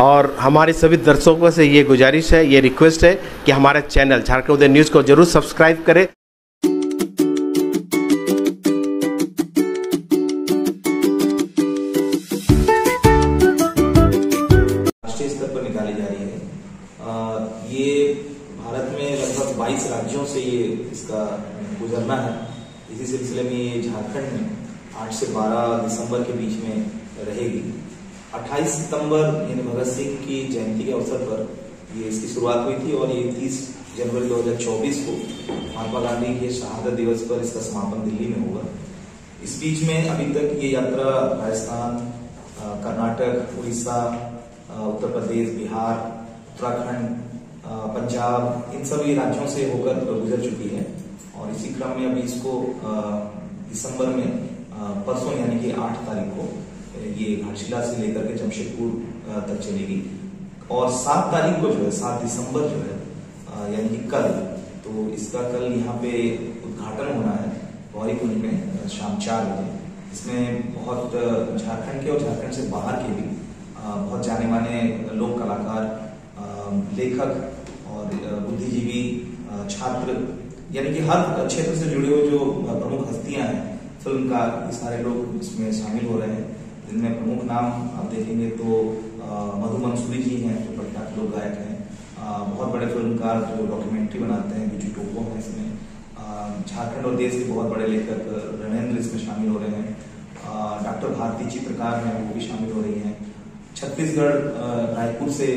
और हमारे सभी दर्शकों से ये गुजारिश है, ये रिक्वेस्ट है कि हमारे चैनल झारखंड उदय न्यूज़ को जरूर सब्सक्राइब करें। राष्ट्रीय स्तर पर निकाली जा रही है। ये भारत में लगभग 22 राज्यों से ये इसका गुजरना है। इसी सिलसिले में ये झारखंड में 8 से 12 दिसंबर के बीच में रहेगी। 28 सितंबर यानी भगत सिंह की जयंती के अवसर पर ये इसकी शुरुआत हुई थी और ये 30 जनवरी 2024 को महात्मा गांधी के शहादत दिवस पर इसका समापन दिल्ली में होगा। इस बीच में अभी तक ये यात्रा राजस्थान, कर्नाटक, उड़ीसा, उत्तर प्रदेश, बिहार, उत्तराखंड, पंजाब, इन सभी राज्यों से होकर गुजर चुकी है। और इसी क्रम में अभी इसको दिसंबर में परसों यानी कि 8 तारीख को ये घाटशिला से लेकर के जमशेदपुर तक चलेगी। और 7 तारीख को जो है 7 दिसंबर जो है यानी कि कल, तो इसका कल यहाँ पे उद्घाटन होना है गौरीकुंड में शाम 4 बजे। इसमें बहुत झारखंड के और झारखंड से बाहर के भी बहुत जाने माने लोक कलाकार, लेखक और बुद्धिजीवी, छात्र, यानी कि हर क्षेत्र से जुड़े हुए जो प्रमुख हस्तियां हैं, फिल्मकार, ये सारे लोग इसमें शामिल हो रहे हैं। जिनमें प्रमुख नाम आप देखेंगे तो मधु मंसूरी जी हैं जो पटना के लोक गायक हैं। बहुत बड़े फिल्मकार जो डॉक्यूमेंट्री बनाते हैं, बिजू टोपो हैं इसमें। झारखंड और देश के बहुत बड़े लेखक रणेंद्र इसमें शामिल हो रहे हैं। डॉक्टर भारती चित्रकार हैं, वो भी शामिल हो रही हैं। छत्तीसगढ़ रायपुर से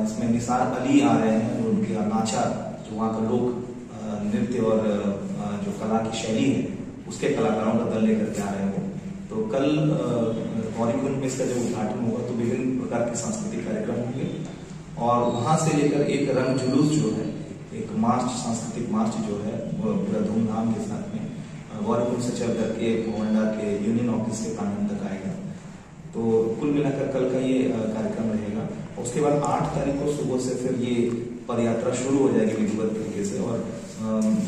इसमें निसार अली आ रहे हैं, जो उनके नाचा, जो वहाँ का लोक नृत्य और जो कला की शैली है उसके कलाकारों का दल लेकर के आ रहे हैं। तो कल गौरीकुंड में इसका जब उद्घाटन होगा तो विभिन्न प्रकार के सांस्कृतिक कार्यक्रम होंगे और वहां से लेकर एक रंग जुलूस जो है, एक मार्च, सांस्कृतिक मार्च जो है वो पूरा धूमधाम के साथ में गौरीकुंड से चल करके मोहंडा के यूनियन ऑफिस के प्रांगण तक आएगा। तो कुल मिलाकर कल का ये कार्यक्रम रहेगा। उसके बाद 8 तारीख को सुबह से फिर ये पदयात्रा शुरू हो जाएगी विधिवत तरीके से और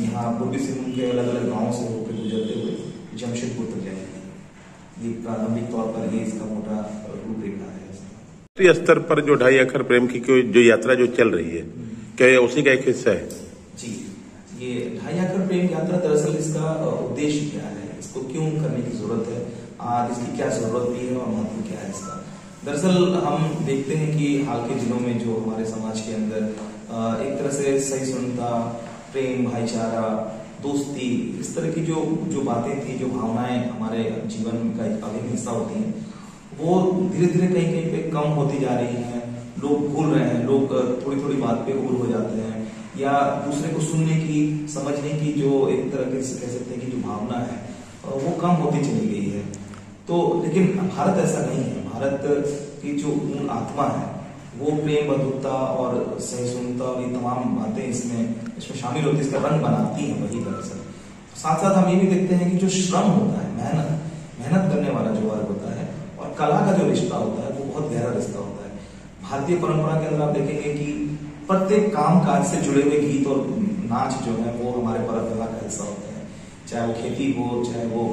यहाँ पूर्वी सिंहभूम के अलग अलग गाँव से होकर गुजरते हुए जमशेदपुर तक जाएगी। ये प्रारंभिक तौर पर ये इसका मोटा रूपरेखा है। राष्ट्रीय स्तर पर जो 2.5 अखर प्रेम की जो यात्रा जो चल रही है, क्या ये उसी का एक हिस्सा है? जी, ये 2.5 अखर प्रेम यात्रा दरअसल इसका उद्देश्य क्या है, इसको क्यों करने की जरूरत है, इसकी क्या जरूरत भी है और महत्व क्या है इसका। दरअसल हम देखते हैं कि हाल के दिनों में जो हमारे समाज के अंदर एक तरह से सहिष्णुता, प्रेम, भाईचारा, दोस्ती, इस तरह की जो बातें थी, जो भावनाएं हमारे जीवन का एक अभिन्न हिस्सा होती हैं, वो धीरे धीरे कहीं कहीं पे कम होती जा रही हैं। लोग भूल रहे हैं, लोग थोड़ी थोड़ी बात पे उग्र हो जाते हैं या दूसरे को सुनने की, समझने की जो एक तरह के कह सकते हैं कि जो भावना है वो कम होती चली गई है। तो लेकिन भारत ऐसा नहीं है। भारत की जो मूल आत्मा है वो प्रेम, बंधुता और सहिष्णुता और ये तमाम बातें इसमें शामिल होती है, इसका रंग बनाती है वही दरअसल। साथ साथ हम ये भी देखते हैं कि जो श्रम होता है, मेहनत करने वाला जो वर्ग होता है और कला का जो रिश्ता होता है वो बहुत गहरा रिश्ता होता है। भारतीय परंपरा के अंदर आप देखेंगे कि प्रत्येक काम काज से जुड़े हुए गीत और नाच जो है वो हमारे परंपरा का हिस्सा होते हैं। चाहे वो खेती हो, चाहे वो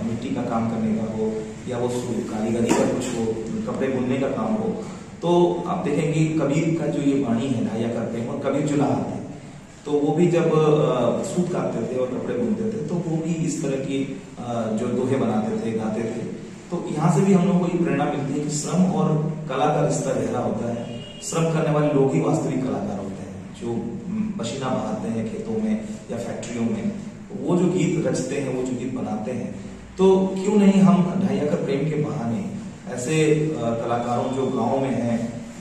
मिट्टी का काम करने का हो या वो कारीगरी का कुछ हो, कपड़े बुनने का काम हो। तो आप देखेंगे कबीर का जो ये वाणी है 2.5 अखर प्रेम, और कबीर जुलाहा थे, तो वो भी जब सूत काटते थे और कपड़े बुनते थे तो वो भी इस तरह की जो दोहे बनाते थे, गाते थे। तो यहाँ से भी हम लोग को ये प्रेरणा मिलती है कि श्रम और कला का रिश्ता गहरा होता है। श्रम करने वाले लोग ही वास्तविक कलाकार होते हैं, जो पसीना बहाते हैं खेतों में या फैक्ट्रियों में, वो जो गीत रचते हैं, वो जो गीत बनाते हैं। तो क्यों नहीं हम 2.5 अखर प्रेम के बहाने ऐसे कलाकारों जो गाँव में हैं,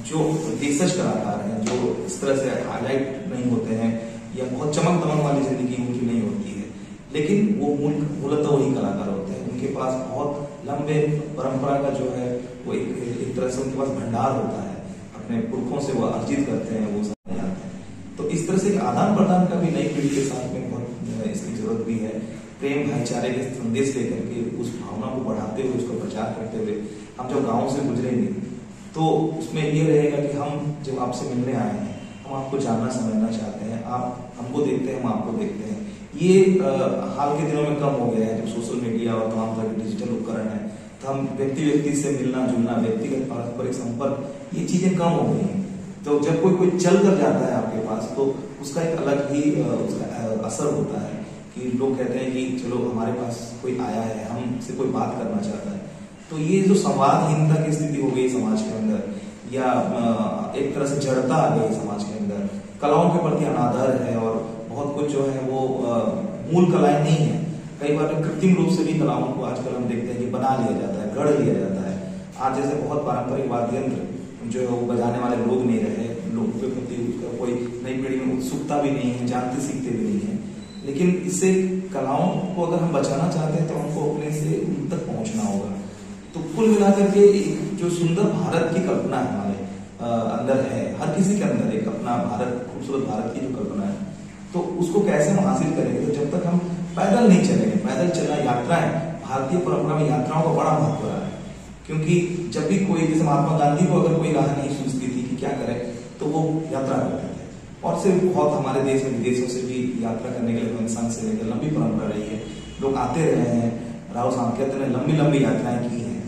जो देशज कलाकार हैं, जो इस तरह से हाईलाइट नहीं होते हैं या बहुत चमक दमक वाली जिंदगी उनकी नहीं होती है, लेकिन वो मूलतः वही कलाकार होते हैं। उनके पास बहुत लंबे परंपरा का जो है वो एक तरह से उनके पास भंडार होता है, अपने पुरखों से वो अर्जित करते हैं, वो सब जाते हैं। तो इस तरह से आदान प्रदान का भी नई पीढ़ी के साथ में बहुत इसकी जरूरत भी है। प्रेम भाईचारे के संदेश लेकर के उस भावना को बढ़ाते हुए, उसको प्रचार करते हुए हम जब गाँव से गुजरेंगे तो उसमें ये रहेगा कि हम जब आपसे मिलने आए हैं, हम आपको जानना समझना चाहते हैं, आप हमको देखते हैं, हम आपको देखते हैं। ये हाल के दिनों में कम हो गया है, जब सोशल मीडिया और तमाम तरह के डिजिटल उपकरण है, हम व्यक्ति से मिलना जुलना, व्यक्तिगत पारस्परिक संपर्क, ये चीजें कम हो गई हैं। तो जब कोई चल कर जाता है आपके पास तो उसका एक अलग ही उसका असर होता है कि लोग कहते हैं कि चलो हमारे पास कोई आया है, हमसे कोई बात करना चाहता है। तो ये जो संवादहीनता की स्थिति हो गई समाज के अंदर, या एक तरह से जड़ता आ गई समाज के अंदर, कलाओं के प्रति अनादर है और बहुत कुछ जो है वो मूल कलाएं नहीं है। कई बार कृत्रिम रूप से भी कलाओं को आजकल हम देखते हैं कि बना लिया जाता है, गढ़ लिया जाता है। आज जैसे बहुत पारंपरिक वाद्य यंत्र जो है वो बजाने वाले लोग नहीं रहे, लोगों के प्रति कोई नई पीढ़ी में उत्सुकता भी नहीं है, जानते सीखते भी नहीं है। लेकिन इससे कलाओं को अगर हम बचाना चाहते हैं तो हमको अपने से उन तक पहुंचना होगा। तो कुल मिलाकर के जो सुंदर भारत की कल्पना हमारे अंदर है, हर किसी के अंदर एक अपना भारत, खूबसूरत भारत की जो कल्पना है, तो उसको कैसे हम हासिल करेंगे? तो जब तक हम पैदल नहीं चलेंगे, पैदल चलना, यात्राएं, भारतीय परंपरा में यात्राओं का बड़ा महत्व रहा है। क्योंकि जब भी कोई, जैसे महात्मा गांधी को अगर कोई राह नहीं सूझती थी कि क्या करे, तो वो यात्रा करते थे। और से बहुत हमारे देश में विदेशों से भी यात्रा करने के लिए संघ से लेकर लंबी परंपरा रही है, लोग आते रहे हैं। राव साकेत ने लंबी लंबी यात्राएं की हैं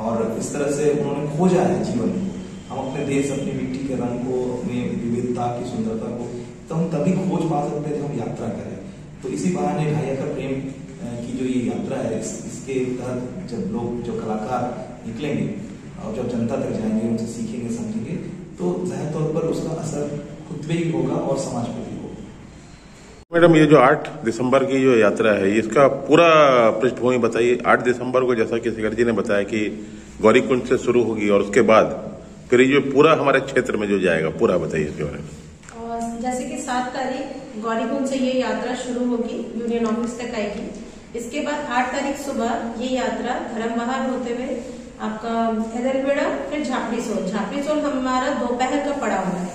और इस तरह से उन्होंने खोजा है जीवन को। हम अपने देश, अपनी मिट्टी के रंग को, अपनी विविधता की सुंदरता को तो हम तभी खोज पा सकते हैं जब हम यात्रा करें। तो इसी बहाने ढाई एकड़ प्रेम की जो ये यात्रा है, इसके तहत जब लोग, जो कलाकार निकलेंगे और जब जनता तक जाएंगे, उनसे सीखेंगे, समझेंगे, तो जाहिर तौर पर उसका असर खुद पे ही होगा और समाज पे भी होगा। मैडम, ये जो 8 दिसंबर की जो यात्रा है, इसका पूरा पृष्ठभूमि बताइए। 8 दिसंबर को जैसा कि शेखर जी ने बताया कि गौरीकुंड से शुरू होगी और उसके बाद फिर ये पूरा हमारे क्षेत्र में जो जाएगा, पूरा बताइए इसके बारे में। जैसे कि 7 तारीख गौरीकुंड से ये यात्रा शुरू होगी, यूनियन ऑफिस तक आएगी। इसके बाद 8 तारीख सुबह ये यात्रा धर्मबहार होते हुए आपका एदलबेड़ा, फिर झापड़ी सोल हमारा दोपहर का पड़ा हुआ है।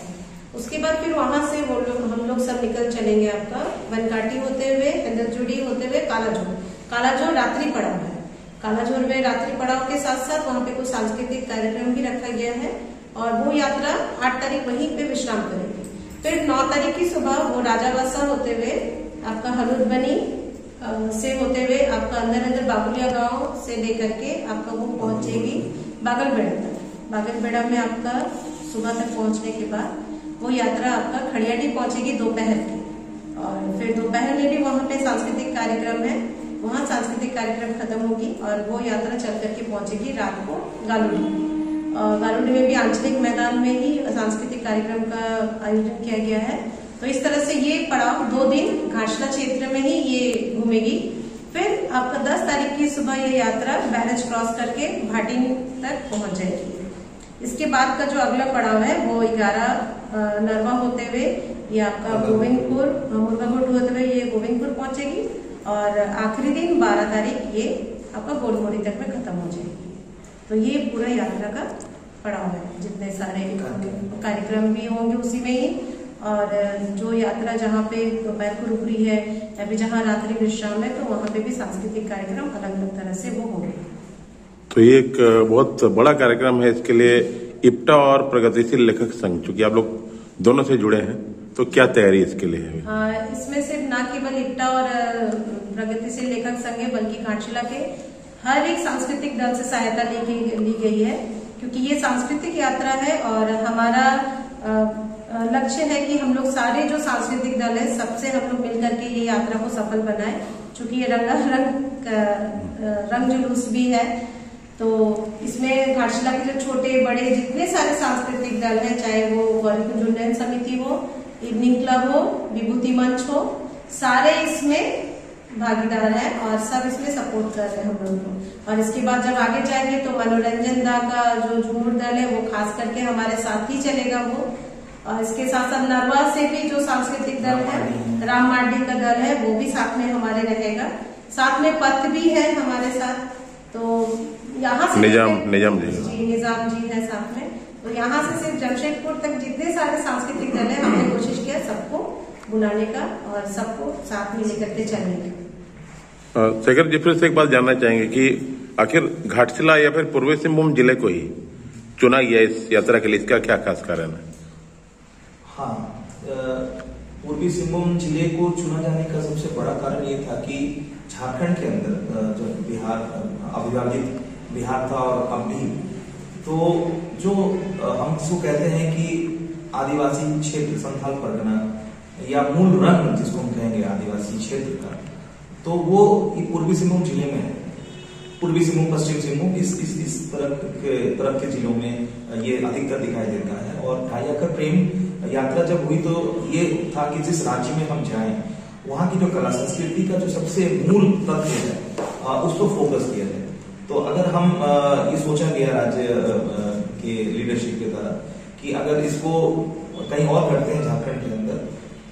उसके बाद फिर वहां से हम लोग सब निकल चलेंगे आपका बनकाटी होते हुए, एदलजुड़ी होते हुए कालाजोर रात्रि पड़ाव है। कालाजोर में रात्रि पड़ाव के साथ साथ वहाँ पे कुछ सांस्कृतिक कार्यक्रम भी रखा गया है और वो यात्रा 8 तारीख वहीं पे विश्राम करेगी। फिर 9 तारीख की सुबह वो राजावासा होते हुए आपका हलूदबनी से होते हुए आपका अंदर बाबुलिया गांव से लेकर के आपका वो पहुंचेगी बागलबेड़ा तक। बागलबेड़ा में आपका सुबह तक पहुंचने के बाद वो यात्रा आपका खड़ियाडी पहुंचेगी दोपहर की, और फिर दोपहर में भी वहाँ पे सांस्कृतिक कार्यक्रम है, वहाँ सांस्कृतिक कार्यक्रम खत्म होगी और वो यात्रा चल करके पहुंचेगी रात को गालुडी में भी आंचलिक मैदान में ही सांस्कृतिक कार्यक्रम का आयोजन किया गया है। तो इस तरह से ये पड़ाव 2 दिन घाटशिला क्षेत्र में ही ये घूमेगी। फिर आपका 10 तारीख की सुबह ये यात्रा बैरेज क्रॉस करके भाटिन तक पहुंच जाएगी। इसके बाद का जो अगला पड़ाव है वो 11 नरवा होते हुए ये आपका गोविंदपुर, मुर्गागुट होते हुए ये गोविंदपुर पहुंचेगी और आखिरी दिन 12 तारीख ये आपका गोलमोड़ी तक में खत्म हो जाएगी। तो ये पूरा यात्रा का पड़ाव है, जितने सारे कार्यक्रम भी होंगे उसी में ही, और जो यात्रा जहाँ पे दोपहर को रुक रही है या फिर जहाँ रात्रि विश्राम है तो वहाँ पे भी सांस्कृतिक कार्यक्रम अलग अलग तरह से वो होंगे। तो ये एक बहुत बड़ा कार्यक्रम है। इसके लिए इप्टा और प्रगतिशील लेखक संघ, चूंकि आप लोग दोनों से जुड़े हैं, तो क्या तैयारी इसके लिए है? इसमें सिर्फ न केवल इप्टा और प्रगतिशील लेखक संघ है, बल्कि घाटशिला के हर एक सांस्कृतिक दल से सहायता ली गई है, क्योंकि ये सांस्कृतिक यात्रा है और हमारा लक्ष्य है कि हम लोग सारे जो सांस्कृतिक दल है सबसे हम लोग मिलकर के ये यात्रा को सफल बनाएं। चूंकि ये रंग जुलूस भी है, तो इसमें घाटशिला के जो छोटे बड़े जितने सारे सांस्कृतिक दल हैं, चाहे वो गौरीकुंड उन्नयन समिति हो, इवनिंग क्लब हो, विभूति मंच हो, सारे इसमें भागीदार हैं और सब इसमें सपोर्ट कर रहे हैं हम लोग को। और इसके बाद जब आगे जाएंगे तो मनोरंजन दा का जो झूमर दल है वो खास करके हमारे साथ ही चलेगा वो, और इसके साथ साथ नरवा से भी जो सांस्कृतिक दल है, राम मार्डी का दल है, वो भी साथ में हमारे रहेगा। साथ में पथ भी है हमारे साथ, तो यहाँ से निजाम जी है साथ में। तो यहाँ से सिर्फ जमशेदपुर तक जितने सारे सांस्कृतिक दल है हमने कोशिश किया सबको बुलाने का और सबको साथ में लेकर के चलने का। शेखर जी, फिर से एक बात जानना चाहेंगे कि आखिर घाटशिला या फिर पूर्वी सिंहभूम जिले को ही चुना गया इस यात्रा के लिए, इसका क्या खास कारण है? हाँ, पूर्वी सिंहभूम जिले को चुना जाने का सबसे बड़ा कारण ये था कि झारखंड के अंदर जो बिहार अविभाजित बिहार था और अब भी। तो जो हम इसको कहते हैं कि आदिवासी क्षेत्र संथाल परगना या मूल रंग जिसको हम कहेंगे आदिवासी क्षेत्र का, तो वो पूर्वी सिंहभूम जिले में है। पूर्वी सिंहभूम, पश्चिम सिंहभूम इस तरफ के जिलों में ये अधिकतर दिखाई देता है। और 2.5 एकड़ प्रेम यात्रा जब हुई तो ये था कि जिस राज्य में हम जाएं वहां की जो कला संस्कृति का जो सबसे मूल तत्व है उसको फोकस किया जाए। तो अगर हम ये सोचा गया राज्य के लीडरशिप के द्वारा कि अगर इसको कहीं और करते हैं झारखंड के अंदर,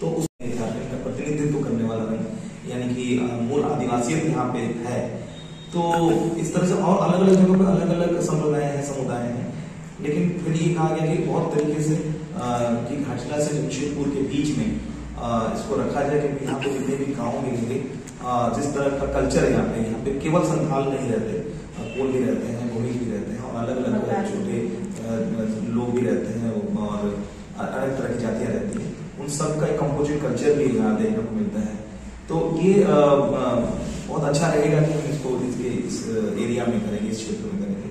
तो उसमें झारखंड का प्रतिनिधित्व करने वाला नहीं, यानी कि मूल आदिवासियत यहाँ पे है। तो इस तरह से और अलग अलग जगहों पर अलग अलग संप्रदाय हैं, समुदाय हैं, लेकिन फिर ये कहा गया कि बहुत तरीके से कि घाटशिला से जमशेदपुर के बीच में इसको रखा जाए, क्योंकि यहाँ पे जितने भी गाँव मिलेंगे जिस तरह का कल्चर है यहाँ पे केवल संथाल नहीं रहते, कोल भी रहते हैं, भूमि भी रहते हैं, और अलग अलग छोटे लोग भी रहते हैं और अलग तरह की जातियां रहती हैं। उन सब का एक कंपोजिट कल्चर भी यहाँ देखने को मिलता है। तो ये बहुत अच्छा रहेगा कि हम इसको इस एरिया में करेंगे, इस क्षेत्र में करेंगे।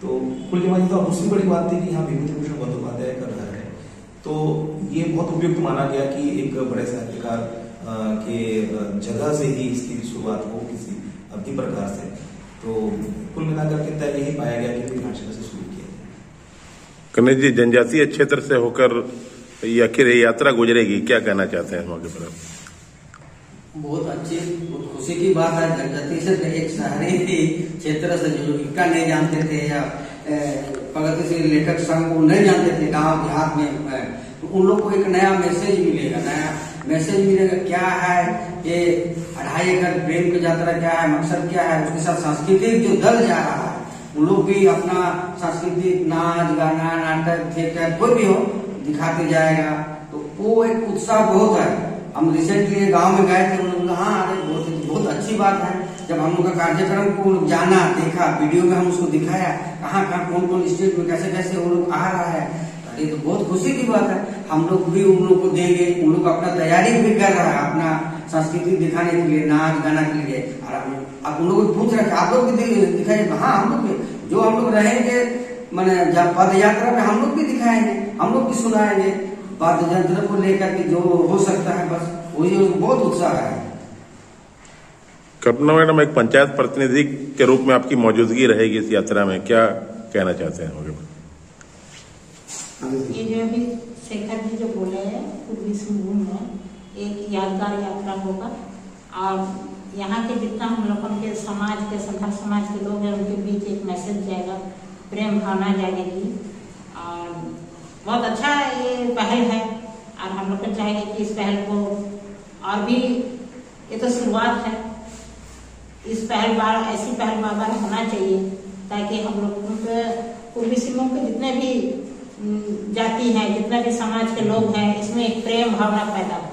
तो कुल जमानी तो दूसरी बड़ी बात थी कि यहाँ विभूतिभूषण बंदोपाध्याय का घर है, तो ये बहुत उपयुक्त माना गया कि एक बड़े साहित्यकार के जगह से ही इसकी शुरुआत हो किसी भी प्रकार से। तो कुल मिलाकर के तय यही पाया गया कि घाटशिला से शुरू किया जाए। कन्हैया जी, जनजातीय क्षेत्र से होकर ये आखिर ये यात्रा गुजरेगी, क्या कहना चाहते हैं मौके पर? बहुत अच्छी, बहुत खुशी की बात है। जनजाति से एक शहरी क्षेत्र से जो इक्का नहीं जानते थे या प्रगतिशील लेखक संघ को नहीं जानते थे गांव देहात में, तो उन लोग को एक नया मैसेज मिलेगा। क्या है ये 2.5 एकड़ प्रेम की यात्रा, क्या है मकसद, क्या है उसके साथ सांस्कृतिक जो दल जा रहा है, उन लोग भी अपना सांस्कृतिक नाच गाना नाटक थिएटर कोई भी हो दिखाते जाएगा। तो वो एक उत्साह बहुत है। हम रिसेंटली गांव में गए थे, उन लोग हाँ बहुत अच्छी बात है। जब हम लोग का कार्यक्रम को जाना देखा, वीडियो में हम उसको दिखाया कहाँ कौन स्टेट में कैसे कैसे वो लोग आ रहा है, ये तो बहुत खुशी की बात है। हम लोग भी उन लोग को देंगे, उन लोग अपना तैयारी भी कर रहा है अपना संस्कृति दिखाने के लिए, नाच गाना के लिए। और अब उन लोग पूछ रहे आप लोग भी दिखाइए, हाँ हम लोग भी, जो हम लोग रहेंगे मैंने पद यात्रा में हम लोग भी दिखाएंगे, हम लोग भी सुनाएंगे वाद्य यंत्र को लेकर के जो हो सकता है, बस वही बहुत उत्साह है। कल्पना मैडम, एक पंचायत प्रतिनिधि के रूप में आपकी मौजूदगी रहेगी इस यात्रा में, क्या कहना चाहते हैं? ये जो अभी शेखर जी जो बोले हैं, पूर्वी सिंहभूम में एक यादगार यात्रा होगा और यहाँ के जितना हम लोगों के समाज के संथाल समाज के लोग हैं उनके बीच एक मैसेज जाएगा, प्रेम भावना जाएगी। और बहुत अच्छा ये पहल है और हम लोग को चाहेंगे कि इस पहल को और भी, ये तो शुरुआत है, इस पहल ऐसी पहल बार होना चाहिए ताकि हम लोग पूर्वी सिंहभूम के जितने भी जाति हैं, जितने भी समाज के लोग हैं, इसमें एक प्रेम भावना पैदा हो।